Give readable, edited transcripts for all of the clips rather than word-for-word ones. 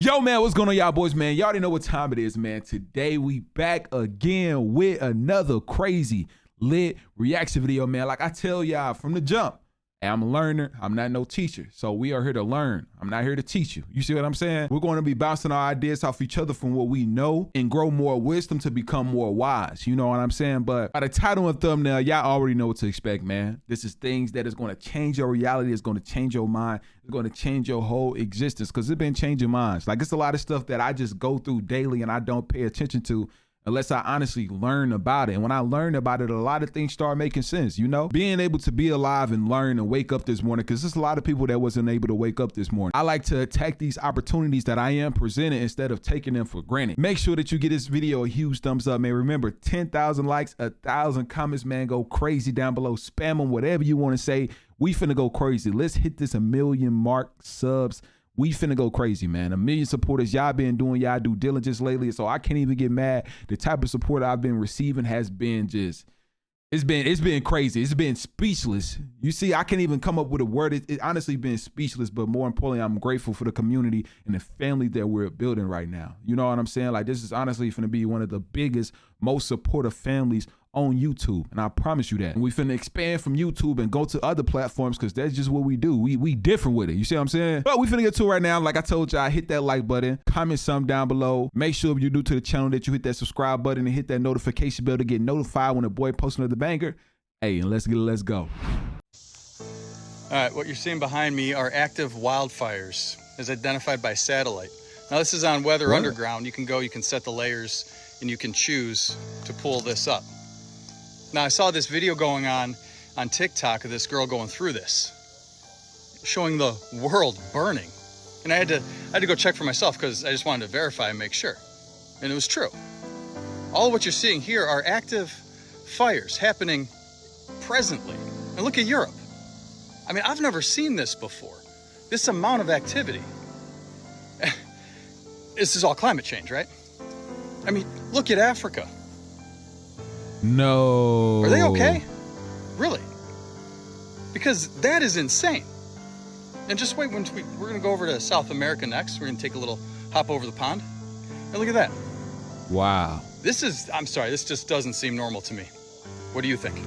Yo, man, what's going on, y'all boys, man? Y'all already know what time it is, man. Today, we back again with another crazy lit reaction video, man. Like I tell y'all from the jump, I'm a learner. I'm not no teacher. So we are here to learn. I'm not here to teach you. You see what I'm saying? We're going to be bouncing our ideas off each other from what we know and grow more wisdom to become more wise. You know what I'm saying? But by the title and thumbnail, y'all already know what to expect, man. This is things that is going to change your reality. It's going to change your mind. It's going to change your whole existence because it's been changing minds. Like it's a lot of stuff that I just go through daily and I don't pay attention to unless I honestly learn about it. And when I learn about it, a lot of things start making sense, you know? Being able to be alive and learn and wake up this morning, because there's a lot of people that wasn't able to wake up this morning. I like to attack these opportunities that I am presented instead of taking them for granted. Make sure that you get this video a huge thumbs up, man. Remember, 10,000 likes, 1,000 comments, man. Go crazy down below. Spam them, whatever you want to say. We finna go crazy. Let's hit this 1 million mark subs. We finna go crazy, man. 1 million supporters. Y'all been doing y'all due diligence lately, so I can't even get mad. The type of support I've been receiving has been just, it's been crazy. It's been speechless. You see, I can't even come up with a word. It honestly been speechless, but more importantly, I'm grateful for the community and the family that we're building right now. You know what I'm saying? Like this is honestly finna be one of the biggest, most supportive families on YouTube, and I promise you that. And we finna expand from YouTube and go to other platforms because that's just what we do. We different with it. You see what I'm saying? But we finna get to it right now. Like I told y'all, hit that like button, comment something down below. Make sure if you're new to the channel that you hit that subscribe button and hit that notification bell to get notified when a boy posts another banger. Hey, and let's go. All right, what you're seeing behind me are active wildfires as identified by satellite. Now this is on Weather Underground. You can go, you can set the layers, and you can choose to pull this up. Now I saw this video going on TikTok of this girl going through this, showing the world burning. And I had to go check for myself because I just wanted to verify and make sure. And it was true. All of what you're seeing here are active fires happening presently. And look at Europe. I mean, I've never seen this before. This amount of activity. This is all climate change, right? I mean, look at Africa. No. Are they okay? Really? Because that is insane. And just wait, we're going to go over to South America next. We're going to take a little hop over the pond. And look at that. Wow. I'm sorry, this just doesn't seem normal to me. What do you think?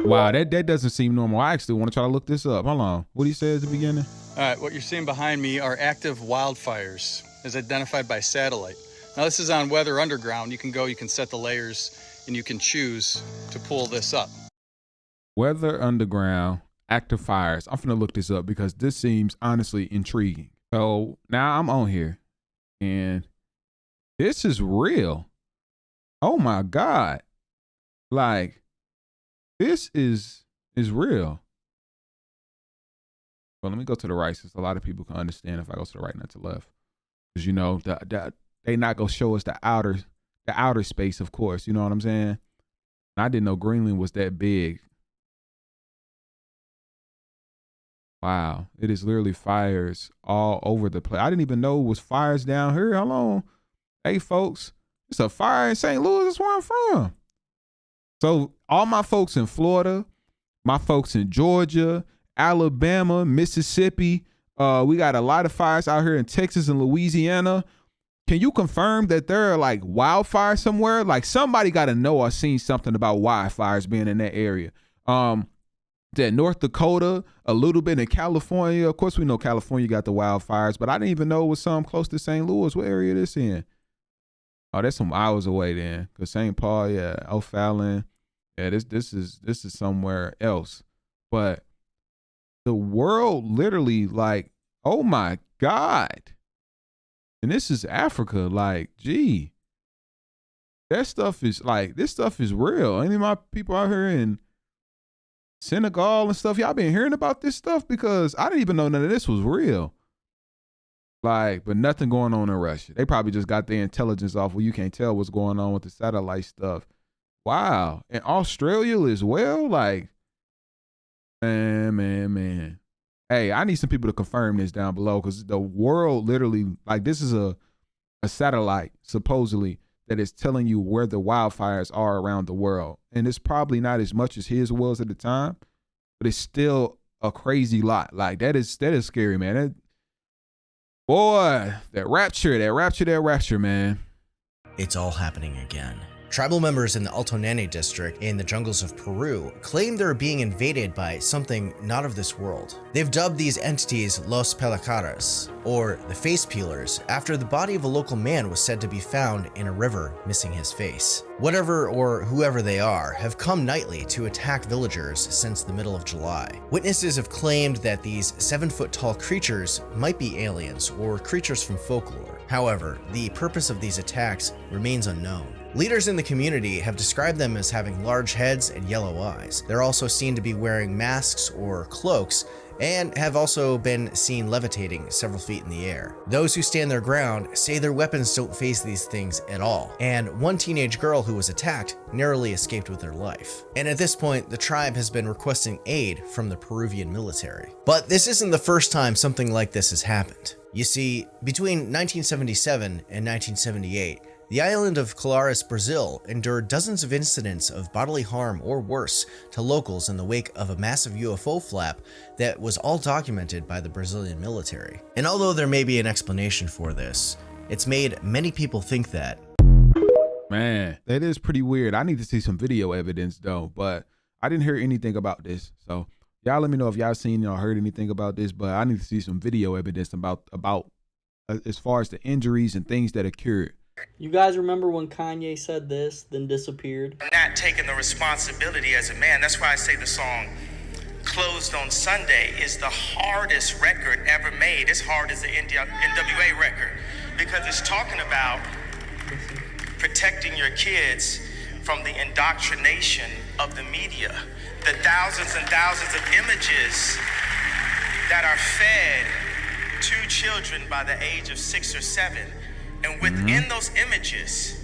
Wow, that doesn't seem normal. I actually want to try to look this up. Hold on. What did he say at the beginning? All right, what you're seeing behind me are active wildfires as identified by satellite. Now this is on Weather Underground. You can go, you can set the layers, and you can choose to pull this up. Weather Underground, active fires. I'm finna look this up because this seems honestly intriguing. So now I'm on here and this is real. Oh my God. Like this is real. Well, let me go to the right since a lot of people can understand if I go to the right, not to the left. Because you know, they not gonna show us the outer space, of course. You know what I'm saying? I didn't know Greenland was that big. Wow, it is literally fires all over the place. I didn't even know it was fires down here. Hold on. Hey, folks, it's a fire in St. Louis. That's where I'm from. So all my folks in Florida, my folks in Georgia, Alabama, Mississippi, we got a lot of fires out here in Texas and Louisiana. Can you confirm that there are like wildfires somewhere? Like somebody got to know or seen something about wildfires being in that area. That North Dakota, a little bit in California. Of course, we know California got the wildfires, but I didn't even know it was some close to St. Louis. What area this in? Oh, that's some hours away then. Cause St. Paul, yeah, O'Fallon, yeah, this is somewhere else. But the world literally, like, oh my God. And this is Africa, like, gee, this stuff is real. Any of my people out here in Senegal and stuff, y'all been hearing about this stuff because I didn't even know none of this was real. Like, but nothing going on in Russia. They probably just got their intelligence off where you can't tell what's going on with the satellite stuff. Wow. And Australia as well, like, man. Hey, I need some people to confirm this down below because the world literally, like this is a satellite supposedly that is telling you where the wildfires are around the world. And it's probably not as much as his was at the time, but it's still a crazy lot. Like that is scary, man. Boy, that rapture, man. It's all happening again. Tribal members in the Alto Nene district in the jungles of Peru claim they're being invaded by something not of this world. They've dubbed these entities Los Pelacaras, or the face peelers, after the body of a local man was said to be found in a river missing his face. Whatever or whoever they are have come nightly to attack villagers since the middle of July. Witnesses have claimed that these 7-foot-tall creatures might be aliens or creatures from folklore. However, the purpose of these attacks remains unknown. Leaders in the community have described them as having large heads and yellow eyes. They're also seen to be wearing masks or cloaks and have also been seen levitating several feet in the air. Those who stand their ground say their weapons don't face these things at all, and one teenage girl who was attacked narrowly escaped with her life. And at this point, the tribe has been requesting aid from the Peruvian military. But this isn't the first time something like this has happened. You see, between 1977 and 1978, the island of Colares, Brazil, endured dozens of incidents of bodily harm or worse to locals in the wake of a massive UFO flap that was all documented by the Brazilian military. And although there may be an explanation for this, it's made many people think that, Man, that is pretty weird. I need to see some video evidence though, but I didn't hear anything about this. So y'all let me know if y'all seen or heard anything about this, but I need to see some video evidence about as far as the injuries and things that occurred. You guys remember when Kanye said this, then disappeared? Not taking the responsibility as a man. That's why I say the song Closed on Sunday is the hardest record ever made, as hard as the NWA record, because it's talking about protecting your kids from the indoctrination of the media, the thousands and thousands of images that are fed to children by the age of 6 or 7. And within those images,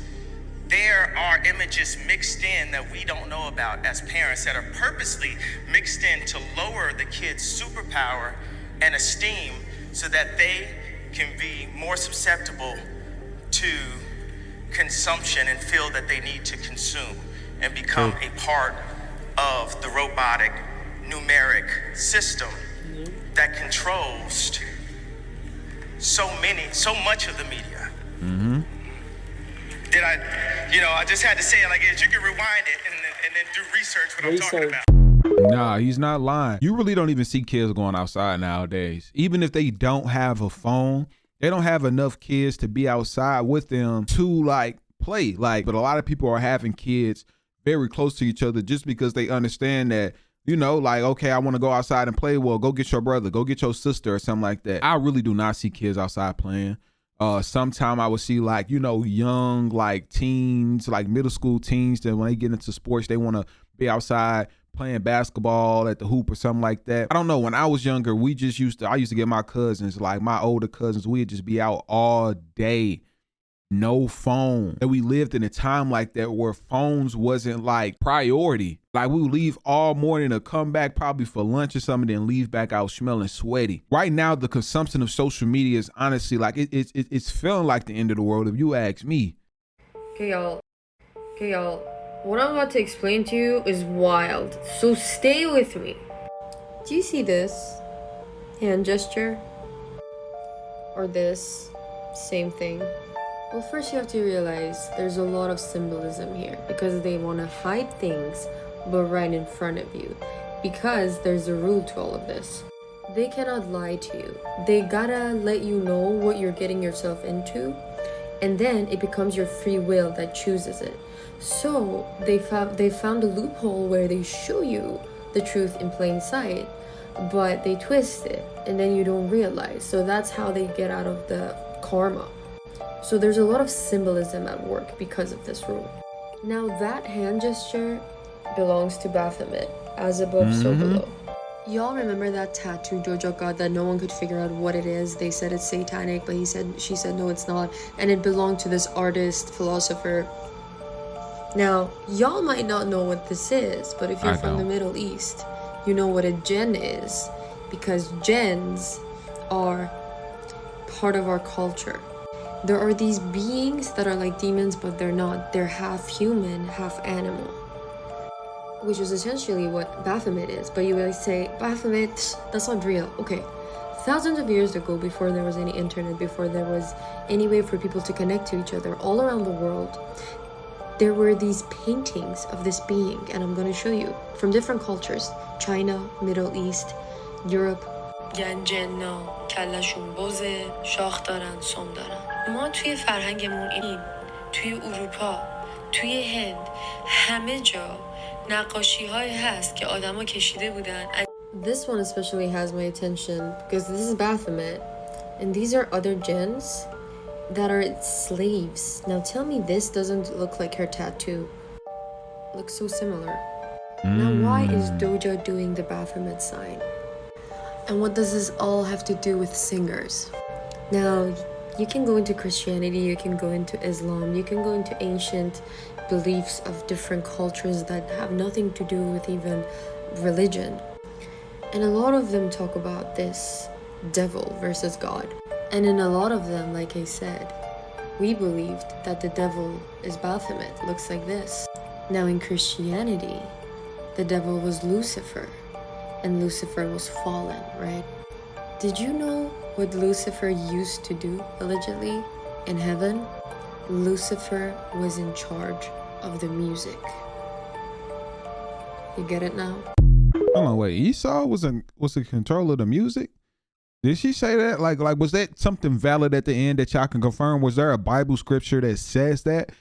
there are images mixed in that we don't know about as parents, that are purposely mixed in to lower the kids' superpower and esteem so that they can be more susceptible to consumption and feel that they need to consume and become a part of the robotic numeric system that controls so much of the media. I just had to say it like this. You can rewind it and then do research what I'm talking about. Nah, he's not lying. You really don't even see kids going outside nowadays. Even if they don't have a phone, they don't have enough kids to be outside with them to like play. But a lot of people are having kids very close to each other just because they understand that, okay, I want to go outside and play. Well, go get your brother, go get your sister or something like that. I really do not see kids outside playing. Sometime I would see young teens, middle school teens, that when they get into sports, they want to be outside playing basketball at the hoop or something like that. I don't know. When I was younger, I used to get my cousins, my older cousins, we'd just be out all day. No phone. And we lived in a time like that where phones wasn't priority. We would leave all morning to come back probably for lunch or something, then leave back out smelling sweaty. Right now, the consumption of social media is honestly it's feeling like the end of the world if you ask me. Okay, y'all. What I'm about to explain to you is wild. So stay with me. Do you see this hand gesture? Or this same thing? Well, first you have to realize there's a lot of symbolism here because they want to hide things but right in front of you, because there's a rule to all of this. They cannot lie to you. They gotta let you know what you're getting yourself into, and then it becomes your free will that chooses it. So they found a loophole where they show you the truth in plain sight, but they twist it and then you don't realize. So that's how they get out of the karma. So there's a lot of symbolism at work because of this rule. Now that hand gesture belongs to Baphomet, as above, so below. Y'all remember that tattoo Jojo got that no one could figure out what it is? They said it's satanic, but she said no, it's not, and it belonged to this artist, philosopher. Now, y'all might not know what this is, but if you're from the Middle East, you know what a jinn is, because jinns are part of our culture. There are these beings that are like demons, but they're not. They're half human, half animal, which is essentially what Baphomet is. But you will say, Baphomet, that's not real. Okay, Thousands of years ago, before there was any internet, before there was any way for people to connect to each other all around the world, there were these paintings of this being, and I'm going to show you, from different cultures: China, Middle East, Europe. جنجنا کلشون بوزه شاخ دارن سم دارن. ما توی فرهنگمون این توی اروپا، توی هند، همه جا نقاشی های هست که آدما کشیده بودن. This one especially has my attention because this is Baphomet, and these are other jinns that are slaves. Now tell me this doesn't look like her tattoo. It looks so similar. Now why is Doja doing the Baphomet sign? And what does this all have to do with singers? Now, you can go into Christianity, you can go into Islam, you can go into ancient beliefs of different cultures that have nothing to do with even religion. And a lot of them talk about this devil versus God. And in a lot of them, like I said, we believed that the devil is Baphomet, looks like this. Now in Christianity, the devil was Lucifer, and Lucifer was fallen, right? Did you know what Lucifer used to do, allegedly, in heaven? Lucifer was in charge of the music. You get it now? Hold on, wait. Esau was in control of the music? Did she say that? Like, was that something valid at the end that y'all can confirm? Was there a Bible scripture that says that?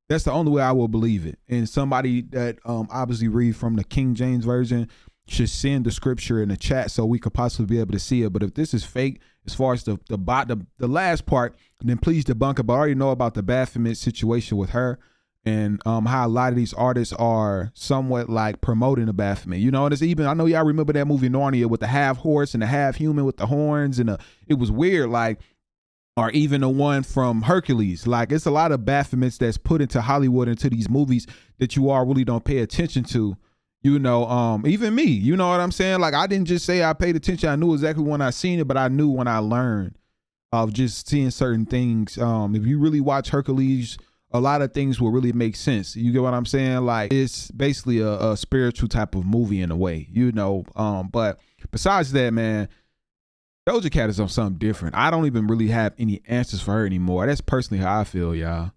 That's the only way I will believe it. And somebody that obviously read from the King James Version should send the scripture in the chat so we could possibly be able to see it. But if this is fake, as far as the last part, then please debunk it. But I already know about the Baphomet situation with her, and how a lot of these artists are somewhat like promoting the Baphomet. You know, and it's even, I know y'all remember that movie Narnia with the half horse and the half human with the horns, and it was weird, like, or even the one from Hercules. Like, it's a lot of Baphomets that's put into Hollywood, into these movies that you all really don't pay attention to. You know, even me, you know what I'm saying? Like, I didn't just say I paid attention. I knew exactly when I seen it, but I knew when I learned of just seeing certain things. If you really watch Hercules, a lot of things will really make sense. You get what I'm saying? Like, it's basically a spiritual type of movie in a way, you know. But besides that, man, Doja Cat is on something different. I don't even really have any answers for her anymore. That's personally how I feel, y'all.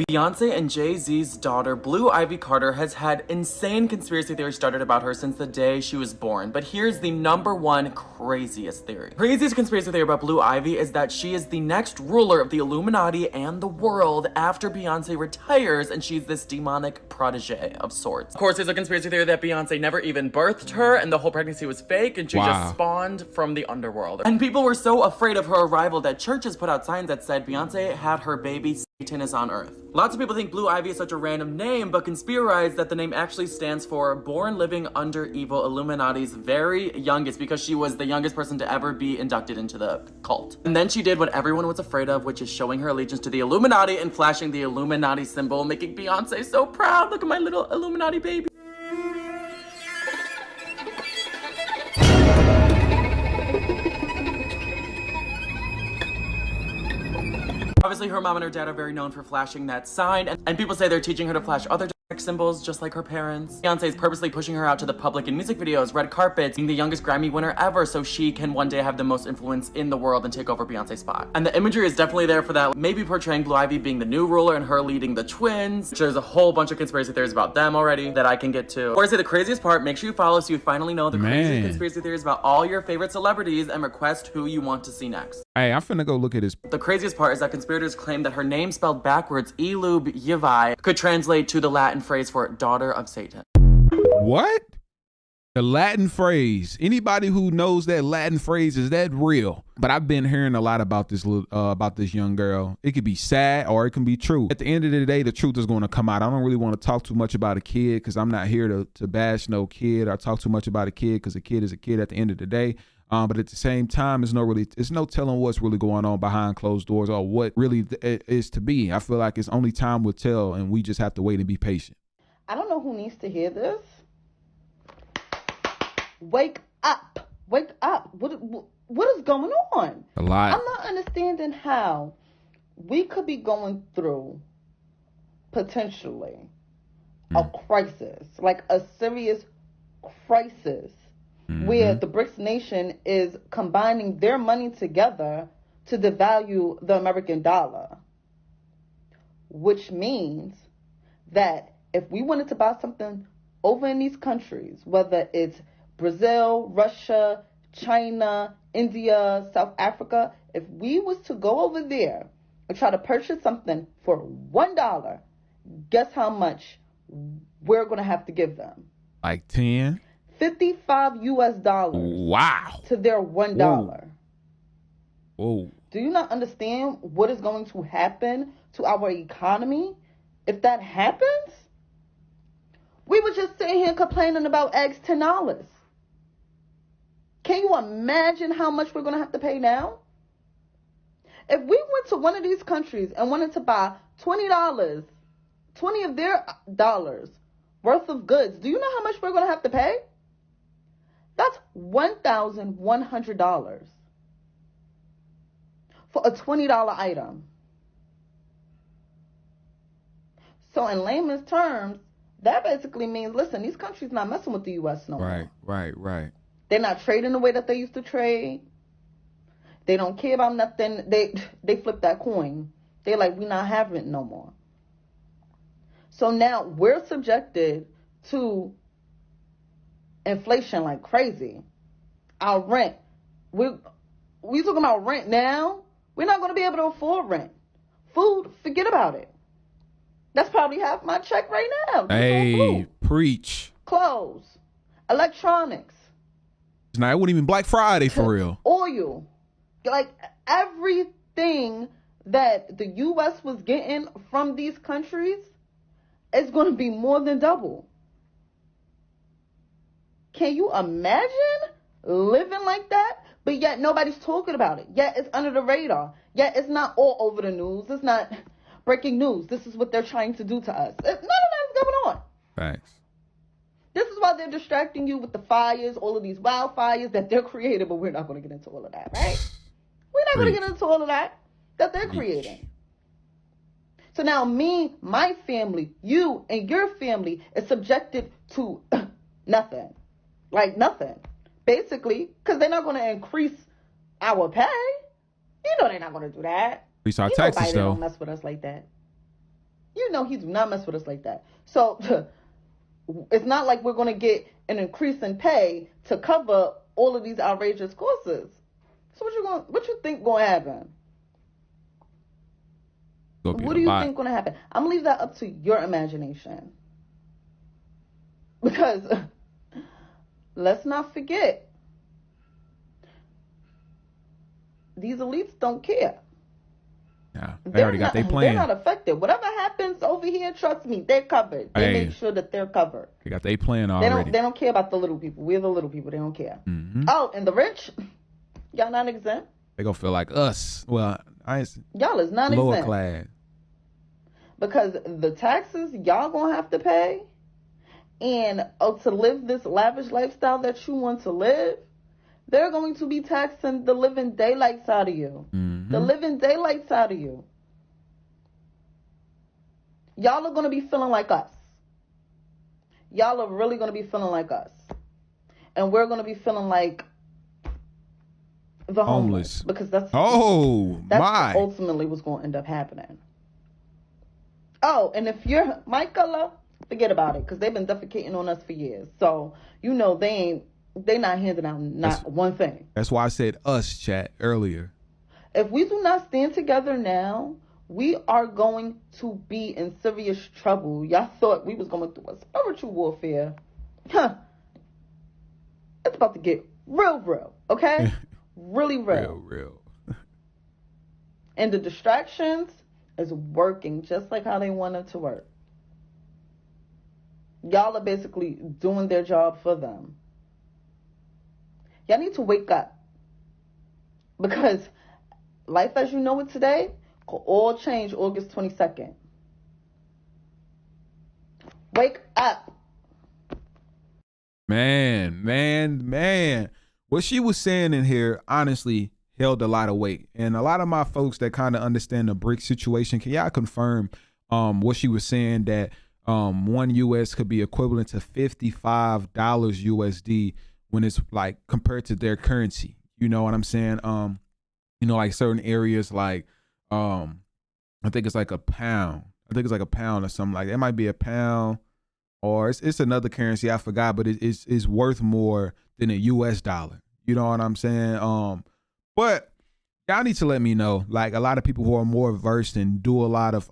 Beyonce and Jay-Z's daughter, Blue Ivy Carter, has had insane conspiracy theories started about her since the day she was born. But here's the #1 craziest theory. Craziest conspiracy theory about Blue Ivy is that she is the next ruler of the Illuminati and the world after Beyonce retires, and she's this demonic protege of sorts. Of course, there's a conspiracy theory that Beyonce never even birthed her and the whole pregnancy was fake and she just spawned from the underworld. And people were so afraid of her arrival that churches put out signs that said Beyonce had her baby, Satan is on Earth. Lots of people think Blue Ivy is such a random name, but conspirize that the name actually stands for Born Living Under Evil, Illuminati's very youngest, because she was the youngest person to ever be inducted into the cult. And then she did what everyone was afraid of, which is showing her allegiance to the Illuminati and flashing the Illuminati symbol, making Beyonce so proud. Look at my little Illuminati baby. Obviously, her mom and her dad are very known for flashing that sign, and people say they're teaching her to flash other symbols just like her parents. Beyonce is purposely pushing her out to the public in music videos, red carpets, being the youngest Grammy winner ever so she can one day have the most influence in the world and take over Beyonce's spot. And the imagery is definitely there for that, maybe portraying Blue Ivy being the new ruler and her leading the twins. There's a whole bunch of conspiracy theories about them already that I can get to. Or I say the craziest part, make sure you follow so you finally know the crazy conspiracy theories about all your favorite celebrities and request who you want to see next. Hey, I'm finna go look at this. The craziest part is that conspirators claim that her name spelled backwards, Elub Yivai, could translate to the Latin phrase for daughter of Satan. What? The Latin phrase. Anybody who knows that Latin phrase, is that real? But I've been hearing a lot about this young girl. It could be sad or it can be true. At the end of the day, the truth is going to come out. I don't really want to talk too much about a kid because I'm not here to bash no kid or talk too much about a kid because a kid is a kid at the end of the day. But at the same time, it's no telling what's really going on behind closed doors or what really is to be. I feel like it's only time will tell, and we just have to wait and be patient. I don't know who needs to hear this. Wake up. Wake up. What is going on? A lot. I'm not understanding how we could be going through potentially a crisis, like a serious crisis, where the BRICS nation is combining their money together to devalue the American dollar, which means that if we wanted to buy something over in these countries, whether it's Brazil, Russia, China, India, South Africa, if we was to go over there and try to purchase something for $1, guess how much we're going to have to give them? Like 10? 55 US dollars. Wow. To their $1. Whoa. Do you not understand what is going to happen to our economy if that happens? We were just sitting here complaining about eggs $10. Can you imagine how much we're going to have to pay now? If we went to one of these countries and wanted to buy $20, 20 of their dollars worth of goods, do you know how much we're going to have to pay? That's $1,100 for a $20 item. So in layman's terms, that basically means, listen, these countries not messing with the U.S. no more. Right. They're not trading the way that they used to trade. They don't care about nothing. They flip that coin. They're like, we not having it no more. So now we're subjected to inflation like crazy. Our rent. We talking about rent now. We're not going to be able to afford rent. Food, forget about it. That's probably half my check right now. Hey, preach. Clothes, electronics. Now, it wasn't even Black Friday for real. Oil. Like everything that the U.S. was getting from these countries is going to be more than double. Can you imagine living like that? But yet nobody's talking about it. Yet it's under the radar. Yet it's not all over the news. It's not breaking news. This is what they're trying to do to us. None of that is going on. Thanks. This is why they're distracting you with the fires, all of these wildfires that they're creating, but we're not going to get into all of that, right? We're not going to get into all of that they're creating. So now me, my family, you, and your family is subjected to nothing. Like nothing. Basically, because they're not going to increase our pay. You know they're not going to do that. Increase our you taxes, know Biden though. don't mess with us like that. You know he do not mess with us like that. So it's not like we're going to get an increase in pay to cover all of these outrageous courses. So what you think going to happen? What do you think going to happen? I'm going to leave that up to your imagination. Because let's not forget, these elites don't care. Yeah, they already got their plan. They're not affected. Whatever happens over here, trust me, they're covered. They make sure that they're covered. They got their plan already. They don't care about the little people. We're the little people. They don't care. Mm-hmm. Oh, and the rich, y'all not exempt. They gonna feel like us. Well, y'all is not lower exempt. class. Because the taxes y'all gonna have to pay, and to live this lavish lifestyle that you want to live, they're going to be taxing the living daylights out of you. Mm-hmm. The living daylights out of you. Y'all are going to be feeling like us. Y'all are really going to be feeling like us. And we're going to be feeling like the homeless. Because that's ultimately what's going to end up happening. Oh, and if you're my color, forget about it. Because they've been defecating on us for years. So, you know, they not handing out one thing. That's why I said us, chat, earlier. If we do not stand together now, we are going to be in serious trouble. Y'all thought we was going through a spiritual warfare. It's about to get real, okay? Really real. Real. And the distractions is working just like how they want it to work. Y'all are basically doing their job for them. Y'all need to wake up. Because life as you know it today could all change August 22nd. Wake up. Man. What she was saying in here, honestly, held a lot of weight. And a lot of my folks that kind of understand the BRICS situation, can y'all confirm what she was saying, that $1 US could be equivalent to $55 USD when it's like compared to their currency. You know what I'm saying? You know, like certain areas like I think it's like a pound. I think it's like a pound or something like that. It might be a pound or it's another currency. I forgot, but it's worth more than a US dollar. You know what I'm saying? But y'all need to let me know. Like a lot of people who are more versed and do a lot of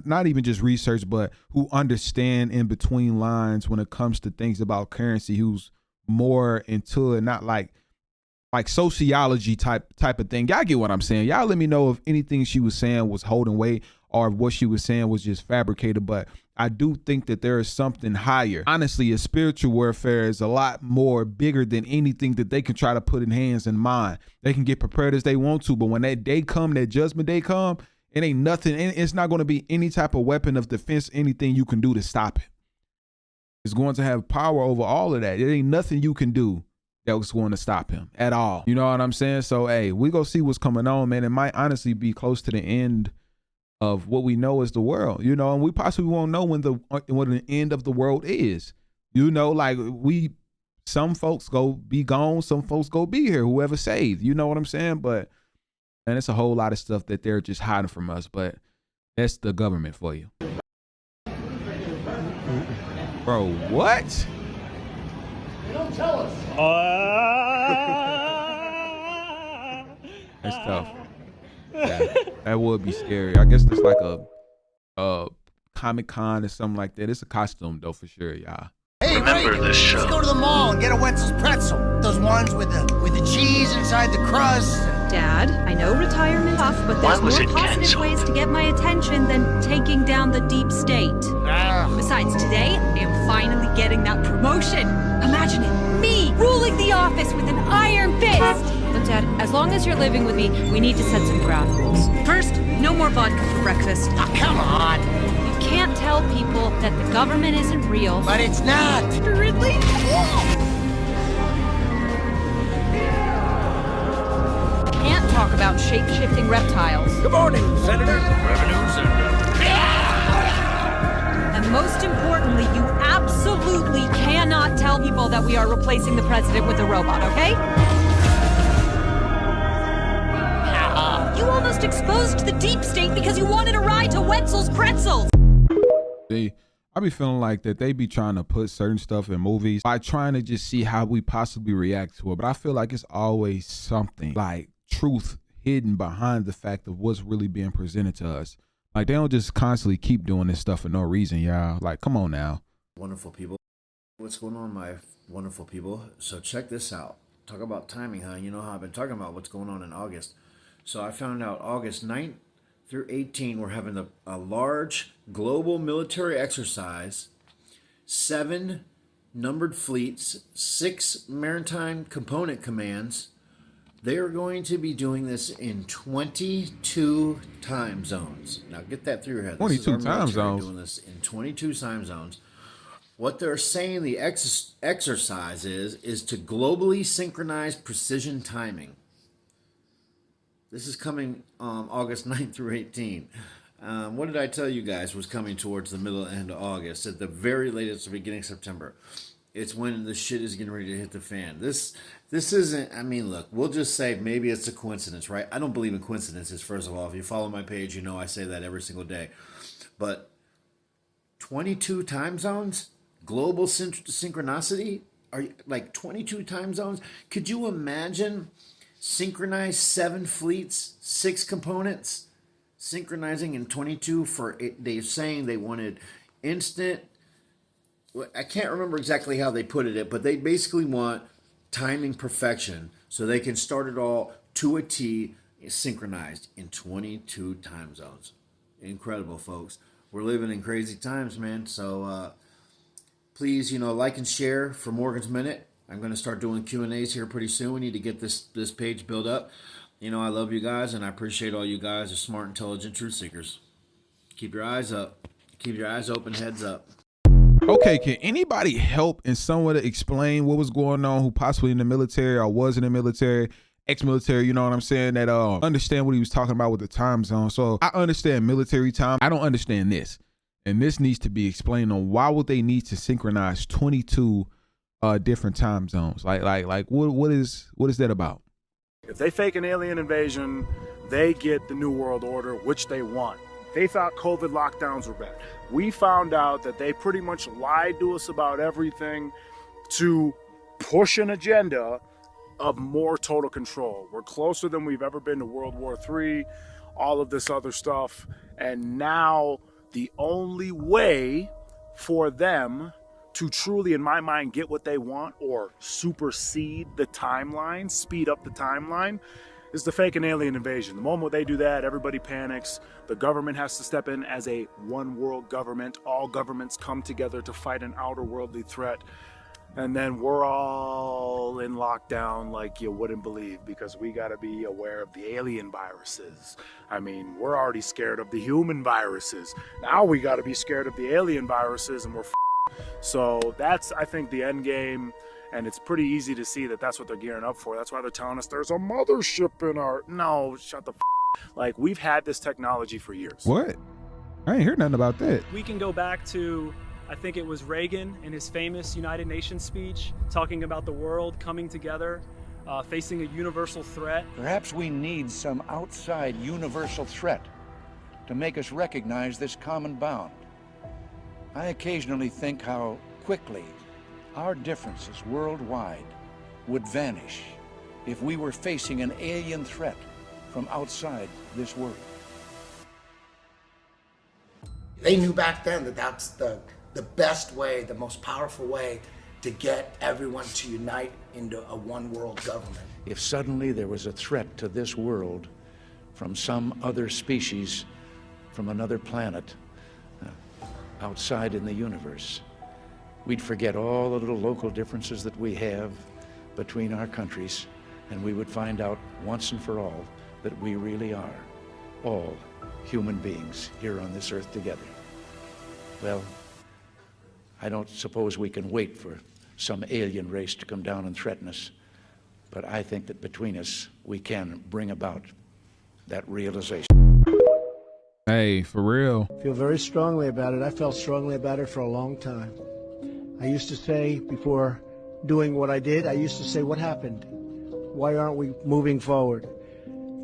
not even just research, but who understand in between lines when it comes to things about currency, who's more into it, not like sociology type of thing. Y'all get what I'm saying. Y'all let me know if anything she was saying was holding weight or if what she was saying was just fabricated. But I do think that there is something higher. Honestly, a spiritual warfare is a lot more bigger than anything that they can try to put in hands and mind. They can get prepared as they want to, but when that day come, that judgment day come, it ain't nothing. It's not going to be any type of weapon of defense, anything you can do to stop it. It's going to have power over all of that. There ain't nothing you can do that was going to stop him at all. You know what I'm saying? So, hey, we go see what's coming on, man. It might honestly be close to the end of what we know as the world, you know, and we possibly won't know when the end of the world is. You know, like some folks go be gone, some folks go be here, whoever saved. You know what I'm saying? But, and it's a whole lot of stuff that they're just hiding from us, but that's the government for you. Bro, what? Don't tell us. That's tough. Yeah, that would be scary. I guess it's like a Comic-Con or something like that. It's a costume though, for sure, y'all. Hey, remember this show? Let's go to the mall and get a Wetzel's pretzel. Those ones with the cheese inside the crust. Dad, I know retirement's tough, but there's more positive ways to get my attention than taking down the deep state. Besides, today, I am finally getting that promotion. Imagine it, me ruling the office with an iron fist. But Dad, as long as you're living with me, we need to set some ground rules. First, no more vodka for breakfast. Oh, come on. You can't tell people that the government isn't real. But it's not. Ridley? Can't talk about shape-shifting reptiles. Good morning, Senator. Revenues And most importantly, you absolutely cannot tell people that we are replacing the president with a robot, okay? You almost exposed the deep state because you wanted a ride to Wetzel's Pretzels. I be feeling like that they be trying to put certain stuff in movies by trying to just see how we possibly react to it. But I feel like it's always something like truth hidden behind the fact of what's really being presented to us. Like they don't just constantly keep doing this stuff for no reason, y'all. Like, come on now. Wonderful people. What's going on, my wonderful people? So check this out. Talk about timing, huh? You know how I've been talking about what's going on in August. So I found out August 9th through 18, we're having a large global military exercise, 7 numbered fleets, 6 maritime component commands. They are going to be doing this in 22 time zones. Now get that through your head. 22 time zones. Doing this in 22 time zones. What they're saying the exercise is to globally synchronize precision timing. This is coming August 9th through 18. What did I tell you guys was coming towards the middle and end of August? At the very latest, the beginning of September. It's when the shit is getting ready to hit the fan. This isn't, I mean, look, we'll just say maybe it's a coincidence, right? I don't believe in coincidences, first of all. If you follow my page, you know I say that every single day. But 22 time zones? Global synchronicity? Are you, like 22 time zones? Could you imagine synchronize 7 fleets, 6 components, synchronizing in 22 for it? They're saying they wanted instant, I can't remember exactly how they put it, but they basically want timing perfection so they can start it all to a T synchronized in 22 time zones. Incredible, folks. We're living in crazy times, man. So please, like and share for Morgan's Minute. I'm going to start doing Q&As here pretty soon. We need to get this page built up. I love you guys, and I appreciate all you guys are smart, intelligent truth seekers. Keep your eyes up. Keep your eyes open, heads up. Okay, can anybody help in some way to explain what was going on, who possibly in the military or was in the military, ex-military, you know what I'm saying, that understand what he was talking about with the time zone? So I understand military time. I don't understand this. And this needs to be explained on why would they need to synchronize 22 different time zones? Like what is that about? If they fake an alien invasion, they get the New World Order, which they want. They thought COVID lockdowns were bad. We found out that they pretty much lied to us about everything to push an agenda of more total control. We're closer than we've ever been to World War III, all of this other stuff. And now the only way for them to truly, in my mind, get what they want or supersede the timeline, speed up the timeline, is to fake an alien invasion. The moment they do that, everybody panics. The government has to step in as a one world government. All governments come together to fight an outer worldly threat. And then we're all in lockdown like you wouldn't believe, because we got to be aware of the alien viruses. I mean, we're already scared of the human viruses. Now we got to be scared of the alien viruses, and we're So that's, I think, the end game. And it's pretty easy to see that that's what they're gearing up for. That's why they're telling us there's a mothership in our... No, shut the Like, we've had this technology for years. What? I ain't heard nothing about that. We can go back to, I think it was Reagan in his famous United Nations speech, talking about the world coming together, facing a universal threat. Perhaps we need some outside universal threat to make us recognize this common bound. I occasionally think how quickly our differences worldwide would vanish if we were facing an alien threat from outside this world. They knew back then that that's the best way, the most powerful way to get everyone to unite into a one world government. If suddenly there was a threat to this world from some other species, from another planet, outside in the universe, we'd forget all the little local differences that we have between our countries, and we would find out once and for all that we really are all human beings here on this earth together. Well, I don't suppose we can wait for some alien race to come down and threaten us, but I think that between us, we can bring about that realization. Hey, for real. I feel very strongly about it. I felt strongly about it for a long time. I used to say, before doing what I did, I used to say, what happened? Why aren't we moving forward?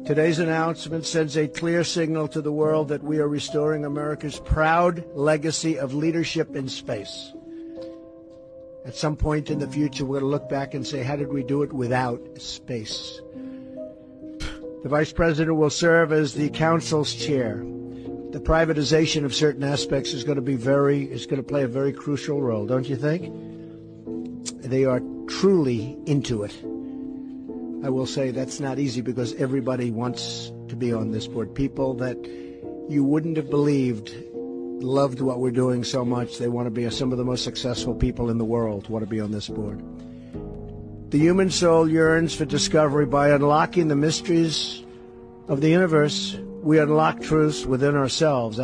Today's announcement sends a clear signal to the world that we are restoring America's proud legacy of leadership in space. At some point in the future, we're going to look back and say, how did we do it without space? The Vice President will serve as the Council's chair. The privatization of certain aspects is going to play a very crucial role, don't you think? They are truly into it. I will say that's not easy because everybody wants to be on this board. People that you wouldn't have believed loved what we're doing so much. They want to be some of the most successful people in the world want to be on this board. The human soul yearns for discovery. By unlocking the mysteries of the universe, we unlock truths within ourselves.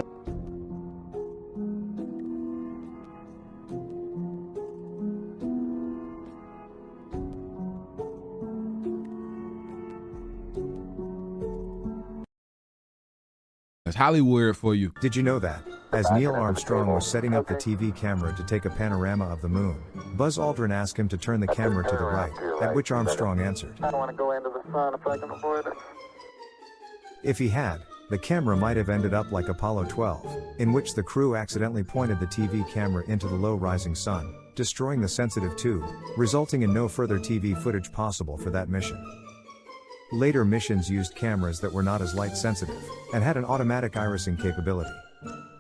That's Hollywood for you. Did you know that, as Neil Armstrong was setting up the TV camera to take a panorama of the moon, Buzz Aldrin asked him to turn the camera to the right, at which Armstrong answered. I don't want to go into the sun if I can avoid it. If he had, the camera might have ended up like Apollo 12, in which the crew accidentally pointed the TV camera into the low rising sun, destroying the sensitive tube, resulting in no further TV footage possible for that mission. Later missions used cameras that were not as light sensitive, and had an automatic irising capability.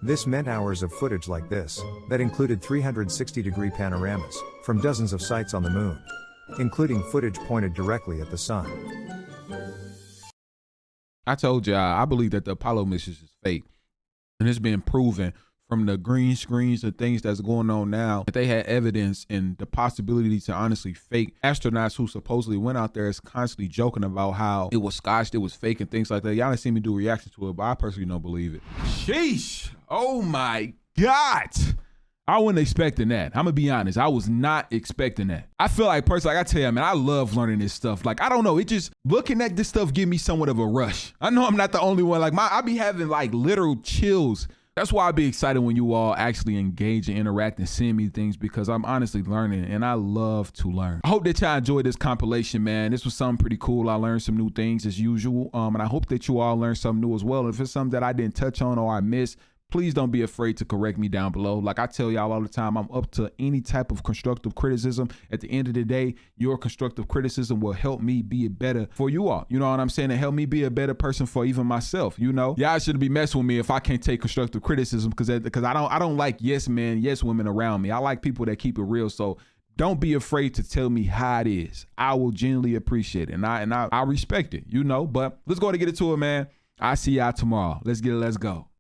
This meant hours of footage like this, that included 360-degree panoramas, from dozens of sites on the moon, including footage pointed directly at the sun. I told y'all, I believe that the Apollo missions is fake. And it's been proven from the green screens and things that's going on now, that they had evidence and the possibility to honestly fake. Astronauts who supposedly went out there is constantly joking about how it was scotched, it was fake and things like that. Y'all didn't see me do reactions to it, but I personally don't believe it. Sheesh. Oh my God. I wasn't expecting that. I'm gonna be honest. I was not expecting that. I feel like personally, like I tell you, man, I love learning this stuff. Like, I don't know, it just, looking at this stuff give me somewhat of a rush. I know I'm not the only one. Like, I be having like literal chills That's why I be excited when you all actually engage and interact and send me things, because I'm honestly learning and I love to learn. I hope that y'all enjoyed this compilation, man. This was something pretty cool. I learned some new things as usual. And I hope that you all learned something new as well. If it's something that I didn't touch on or I missed, please don't be afraid to correct me down below. Like I tell y'all all the time, I'm up to any type of constructive criticism. At the end of the day, your constructive criticism will help me be better for you all. You know what I'm saying? And help me be a better person for even myself, you know? Y'all shouldn't be messing with me if I can't take constructive criticism, because I don't like yes men, yes women around me. I like people that keep it real. So don't be afraid to tell me how it is. I will genuinely appreciate it. And I respect it, you know? But let's go to get into it, man. I'll see y'all tomorrow. Let's get it. Let's go.